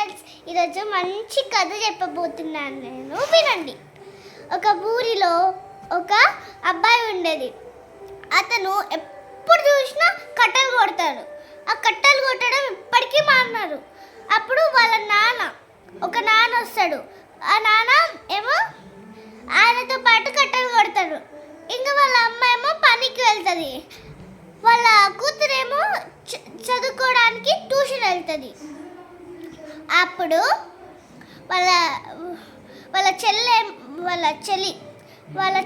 Friends, ఈరోజు మంచి కథ చెప్పబోతున్నాను నేను, వినండి. ఒక ఊరిలో ఒక అబ్బాయి ఉండేది. అతను ఎప్పుడు చూసినా కట్టెలు కొడతాడు. ఆ కట్టెలు కొట్టడం ఇప్పటికీ మాన్నారు. అప్పుడు వాళ్ళ నాన్న వస్తాడు. ఆ నాన్న ఏమో ఆయనతో పాటు కట్టెలు కొడతాడు. ఇంకా వాళ్ళ అమ్మ ఏమో పనికి వెళ్తుంది. వాళ్ళ కూతురేమో చదువుకోవడానికి ట్యూషన్ వెళ్తుంది. అప్పుడు వాళ్ళ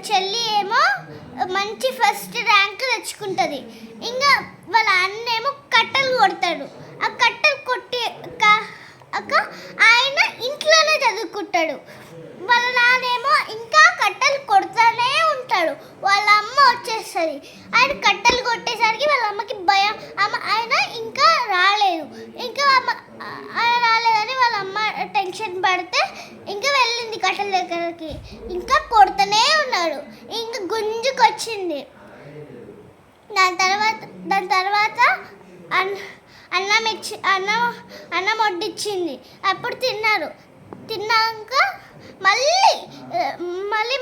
చెల్లి ఏమో మంచి ఫస్ట్ ర్యాంక్ తెచ్చుకుంటుంది. ఇంకా వాళ్ళ అన్న ఏమో కట్టెలు కొడతాడు. ఆ కట్టెలు కొట్టి ఆయన ఇంట్లోనే చదువుకుంటాడు. వాళ్ళ నాన్నేమో ఇంకా కట్టెలు కొడుతూనే ఉంటాడు. వాళ్ళ అమ్మ వచ్చేస్తుంది. ఆయన కట్టెలు కొట్టేసరికి వాళ్ళ అమ్మకి భయం. ఆయన ఇంకా రాలేదు. ఆయన రాలేదని వాళ్ళ అమ్మ టెన్షన్ పడితే ఇంకా వెళ్ళింది కట్టెల దగ్గరికి. ఇంకా కొడుతూనే ఉన్నాడు. ఇంకా గుంజుకొచ్చింది. దాని తర్వాత అన్నం వడ్డిచ్చింది. అప్పుడు తిన్నారు. తిన్నాక మళ్ళీ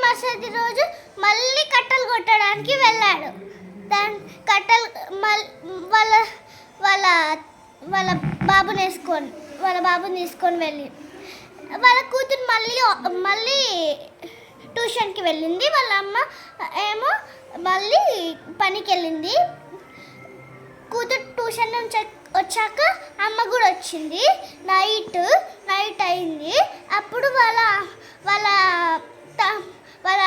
మరుసటి రోజు మళ్ళీ కట్టెలు కొట్టడానికి వెళ్ళాడు. కట్టెలు వాళ్ళ బాబుని తీసుకొని వెళ్ళి వాళ్ళ కూతురు మళ్ళీ ట్యూషన్కి వెళ్ళింది. వాళ్ళ అమ్మ ఏమో మళ్ళీ పనికి వెళ్ళింది. కూతురు ట్యూషన్ నుంచి వచ్చాక అమ్మ కూడా వచ్చింది. నైట్ అయింది. అప్పుడు వాళ్ళ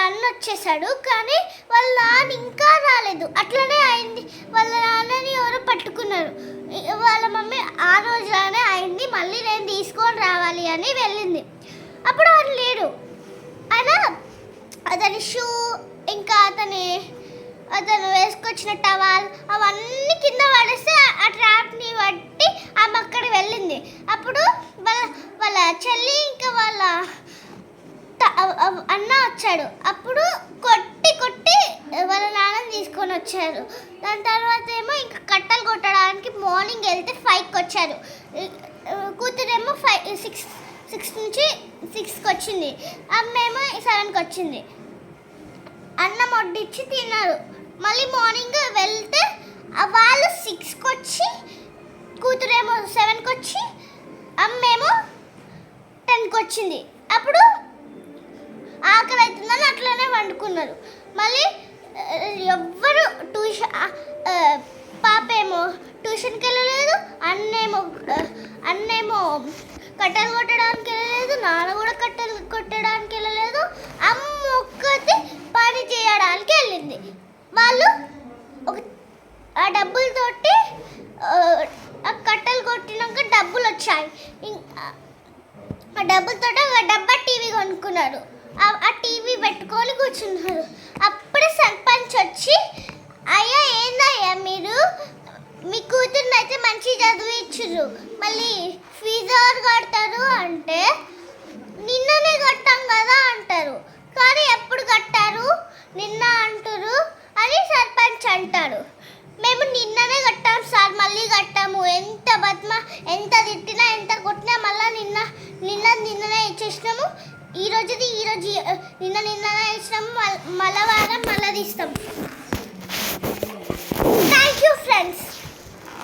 అన్న వచ్చేసాడు. కానీ వాళ్ళ నాన్న ఇంకా రాలేదు. అట్లనే అయింది. వాళ్ళ నాన్నని ఎవరో పట్టుకున్నారు. వాళ్ళ మమ్మీ ఆ రోజులోనే అయింది, మళ్ళీ నేను తీసుకొని రావాలి అని వెళ్ళింది. అప్పుడు ఆయన లేడు. అతని షూ ఇంకా అతను వేసుకొచ్చిన టవాల్ అవన్నీ కింద పడేస్తే ఆ ట్రాప్ని బట్టి ఆమె అక్కడికి వెళ్ళింది. అప్పుడు వాళ్ళ చెల్లి ఇంకా వాళ్ళ అన్న వచ్చాడు. అప్పుడు కొట్టి వాళ్ళ నాన్నని తీసుకొని వచ్చారు. దాని తర్వాత ఏమో ఇంకా కట్టెలు కొట్టడానికి మార్నింగ్ వెళ్తే 5కి వచ్చారు. కూతురేమో 6 నుంచి 6కి వచ్చింది. అమ్మేమో 7కి వచ్చింది. అన్నం వడ్డించి తిన్నారు. మళ్ళీ మార్నింగ్ వెళ్తే వాళ్ళు 6కి వచ్చి, కూతురేమో 7కి వచ్చి, అమ్మేమో 10కి వచ్చింది. అప్పుడు ఆకలి అవుతుందని అట్లనే వండుకున్నారు. మళ్ళీ ఎవ్వరు పాపేమో ట్యూషన్కి వెళ్ళలేదు, అన్నేమో కట్టెలు కొట్టడానికి వెళ్ళలేదు, నాన్న కూడా కట్టెలు కొట్టడానికి వెళ్ళలేదు. అమ్మ ఒక్కటి పని చేయడానికి వెళ్ళింది. వాళ్ళు ఆ డబ్బులతోటి కట్టెలు కొట్టినాక డబ్బులు వచ్చాయి. ఆ డబ్బులతో ఒక డబ్బా టీవీ కొనుక్కున్నారు. ఆ టీవీ పెట్టుకొని కూర్చున్నారు. అప్పుడే సర్పంచ్ వచ్చి, అయ్యా ఏందయ్యా మీరు మీ కూతుర్ని అయితే మంచి చదువు ఇచ్చురు, మళ్ళీ ఫీజు ఎవరు కడతారు అంటే, నిన్ననే కట్టాం కదా అంటారు. కానీ ఎప్పుడు కట్టారు, నిన్న అంటారు అని సర్పంచ్ అంటాడు. మేము నిన్ననే కట్టాము సార్, మళ్ళీ కట్టాము. ఎంత తిట్టినా ఎంత కొట్టినా మళ్ళీ నిన్ననే ఇచ్చేసినాము. నిన్ననే ఇచ్చినాము. మళ్ళీ వారం మళ్ళీ తీస్తాము. Thank you friends.